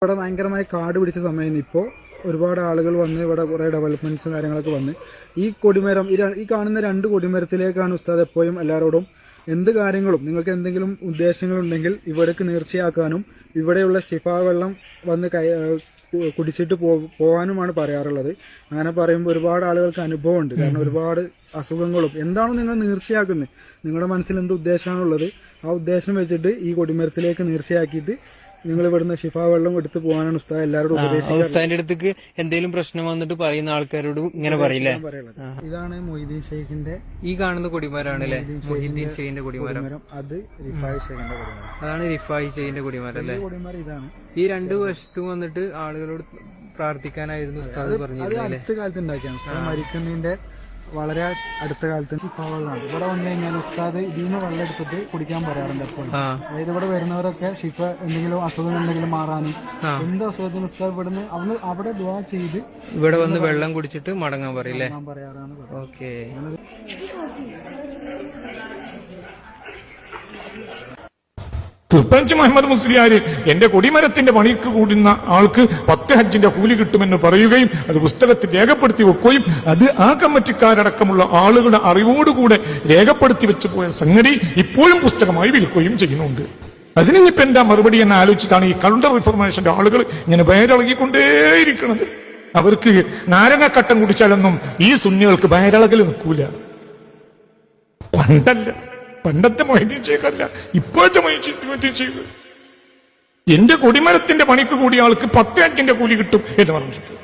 ഇവിടെ ഭയങ്കരമായി കാട് പിടിച്ച സമയം ഇപ്പോൾ ഒരുപാട് ആളുകൾ വന്ന് ഇവിടെ കുറെ ഡെവലപ്മെന്റ്സും കാര്യങ്ങളൊക്കെ വന്ന് ഈ കൊടിമരം ഈ കാണുന്ന 2 കൊടിമരത്തിലേക്കാണ് ഉസ്താദ് എപ്പോഴും എല്ലാവരോടും എന്ത് കാര്യങ്ങളും നിങ്ങൾക്ക് എന്തെങ്കിലും ഉദ്ദേശങ്ങളുണ്ടെങ്കിൽ ഇവിടേക്ക് നേർച്ചയാക്കാനും ഇവിടെയുള്ള ശിഫാ വെള്ളം വന്ന് കുടിച്ചിട്ട് പോകാനുമാണ് പറയാറുള്ളത്. അങ്ങനെ പറയുമ്പോൾ ഒരുപാട് ആളുകൾക്ക് അനുഭവമുണ്ട്. കാരണം ഒരുപാട് അസുഖങ്ങളും എന്താണോ നിങ്ങൾ നേർച്ചയാക്കുന്നത്, നിങ്ങളുടെ മനസ്സിൽ എന്ത് ഉദ്ദേശമാണുള്ളത് ആ ഉദ്ദേശം വെച്ചിട്ട് ഈ കൊടിമരത്തിലേക്ക് നേർച്ചയാക്കിയിട്ട് നിങ്ങൾ ഇവിടുന്ന് ഷിഫാ വെള്ളം എടുത്ത് പോകാനാണ് ഉസ്താദ് എല്ലാവരോടും ഉപദേശിക്കുന്നത്. ഉസ്താദിന്റെ അടുത്തേക്ക് എന്തെങ്കിലും പ്രശ്നം വന്നിട്ട് പറയുന്ന ആൾക്കാരോട് ഇങ്ങനെ പറയില്ലേ. ഇതാണ് മൊയ്തീൻ ഷെയ്ഖിന്റെ ഈ കാണുന്ന കൊടിമരാണല്ലേ മൊയ്തീൻ ഷെയ്ഖിന്റെ കൊടിമരം. അത് റിഫായി ഷെയ്ഖിന്റെ കൊടിമരം. അതാണ് റിഫായി ഷെയ്ഖിന്റെ കൊടിമരം അല്ലേ. കൊടിമരം ഇതാണ്. ഈ 2 വശത്തും വന്നിട്ട് ആളുകളോട് പ്രാർത്ഥിക്കാനായിരുന്നു ഉസ്താദ് പറഞ്ഞിരുന്നത്. അടുത്ത കാലത്ത് ഉണ്ടാക്കിയാണ് ഉസ്താദ് മരിക്കുന്നതിന്റെ വളരെ അടുത്ത കാലത്ത് വെള്ളമാണ്. ഇവിടെ വന്നു കഴിഞ്ഞാൽ ഉസ്താദ് ഇതിന്ന് വെള്ളം എടുത്തിട്ട് കുടിക്കാൻ പറയാറുണ്ട് എപ്പോഴും. അതായത് ഇവിടെ വരുന്നവരൊക്കെ ഷിഫ എന്തെങ്കിലും അസുഖം എന്തെങ്കിലും മാറാനും എന്ത് അസുഖത്തിന് ഉസ്താദ് ഇവിടുന്ന് അവിടെ ദുആ ചെയ്ത് ഇവിടെ വന്ന് വെള്ളം കുടിച്ചിട്ട് മടങ്ങാൻ പറയില്ലേ. പറയാറാണ്. ഓക്കെ. തൃപ്പഞ്ച് മുഹമ്മദ് മുസ്ലിയാര് എന്റെ കൊടിമരത്തിന്റെ പണിക്ക് കൂടുന്ന ആൾക്ക് 10 ഹജ്ജിന്റെ കൂലി കിട്ടുമെന്ന് പറയുകയും അത് പുസ്തകത്തിൽ രേഖപ്പെടുത്തി വെക്കുകയും അത് ആ കമ്മിറ്റിക്കാരടക്കമുള്ള ആളുകളുടെ അറിവോടുകൂടെ രേഖപ്പെടുത്തി വെച്ചു പോയ സംഗതി ഇപ്പോഴും പുസ്തകമായി വിൽക്കുകയും ചെയ്യുന്നുണ്ട്. അതിനിപ്പോ എന്താ മറുപടി എന്ന് ആലോചിച്ചിട്ടാണ് ഈ കൗണ്ടർ റിഫോർമേഷന്റെ ആളുകൾ ഇങ്ങനെ വയറിളകിക്കൊണ്ടേയിരിക്കുന്നത്. അവർക്ക് നാരങ്ങക്കട്ടം കുടിച്ചാലൊന്നും ഈ സുന്നികൾക്ക് വയറിളകൽ നിൽക്കൂല. പണ്ടത്തെ മൊയ്തീൻ ഷെയ്ഖല്ല, ഇപ്പോഴത്തെ മൊയ്തീൻ ഷെയ്ഖ് എന്റെ കൊടിമരത്തിന്റെ പണിക്ക് കൂടിയ ആൾക്ക് 10 ഹജ്ജിന്റെ കൂലി കിട്ടും എന്ന് പറഞ്ഞിട്ട്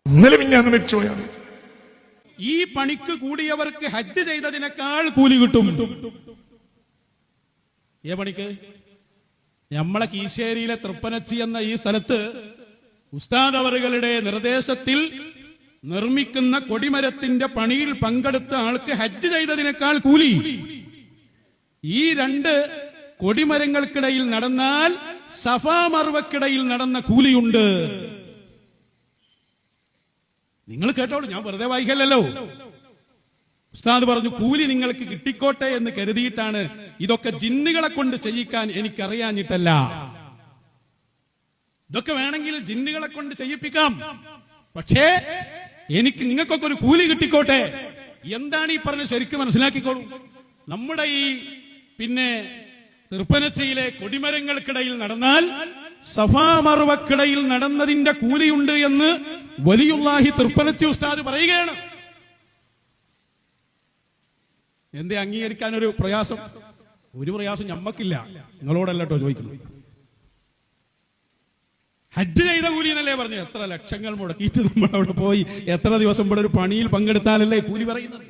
ഇന്നലെ മിഞ്ഞാന്ന് മരിച്ചുപോയാണ്. ഈ പണിക്ക് കൂടിയവർക്ക് ഹജ്ജ് ചെയ്തതിനേക്കാൾ കൂലി കിട്ടും. ഏ പണിക്ക്? നമ്മളെ കീശേരിയിലെ തൃപ്പനച്ചി എന്ന ഈ സ്ഥലത്ത് ഉസ്താദ് അവറുകളുടെ നിർദ്ദേശത്തിൽ നിർമ്മിക്കുന്ന കൊടിമരത്തിന്റെ പണിയിൽ പങ്കെടുത്ത ആൾക്ക് ഹജ്ജ് ചെയ്തതിനേക്കാൾ കൂലി. ഈ 2 കൊടിമരങ്ങൾക്കിടയിൽ നടന്നാൽ സഫാ മർവക്കിടയിൽ നടന്ന കൂലിയുണ്ട്. നിങ്ങൾ കേട്ടോളൂ, ഞാൻ വെറുതെ വായിക്കല്ലോ. ഉസ്താദ് പറഞ്ഞു കൂലി നിങ്ങൾക്ക് കിട്ടിക്കോട്ടെ എന്ന് കരുതിയിട്ടാണ്. ഇതൊക്കെ ജിന്നുകളെ കൊണ്ട് ചെയ്യിക്കാൻ എനിക്കറിയാഞ്ഞിട്ടല്ല. ഇതൊക്കെ വേണമെങ്കിൽ ജിന്നുകളെ കൊണ്ട് ചെയ്യിപ്പിക്കാം, പക്ഷേ എനിക്ക് നിങ്ങൾക്കൊക്കെ ഒരു കൂലി കിട്ടിക്കോട്ടെ. എന്താണ് ഈ പറഞ്ഞ ശരിക്കും മനസ്സിലാക്കിക്കോളൂ. നമ്മുടെ ഈ തൃപ്പനച്ചയിലെ കൊടിമരങ്ങൾക്കിടയിൽ നടന്നാൽ സഫാ മർവക്കിടയിൽ നടന്നതിന്റെ കൂലിയുണ്ട് എന്ന് വലിയുല്ലാഹി തൃപ്പനച്ചി ഉസ്താദ് പറയുകയാണ്. എന്തേ അംഗീകരിക്കാൻ ഒരു പ്രയാസം? ഒരു പ്രയാസം ഞമ്മക്കില്ല, നിങ്ങളോടല്ലോ ചോദിക്കുന്നു. ഹജ്ജ് ചെയ്ത കൂലി എന്നല്ലേ പറഞ്ഞു. എത്ര ലക്ഷങ്ങൾ മുടക്കിയിട്ട് നമ്മൾ അവിടെ പോയി എത്ര ദിവസം ഇവിടെ ഒരു പണിയിൽ പങ്കെടുത്താലല്ലേ കൂലി പറയുന്നത്.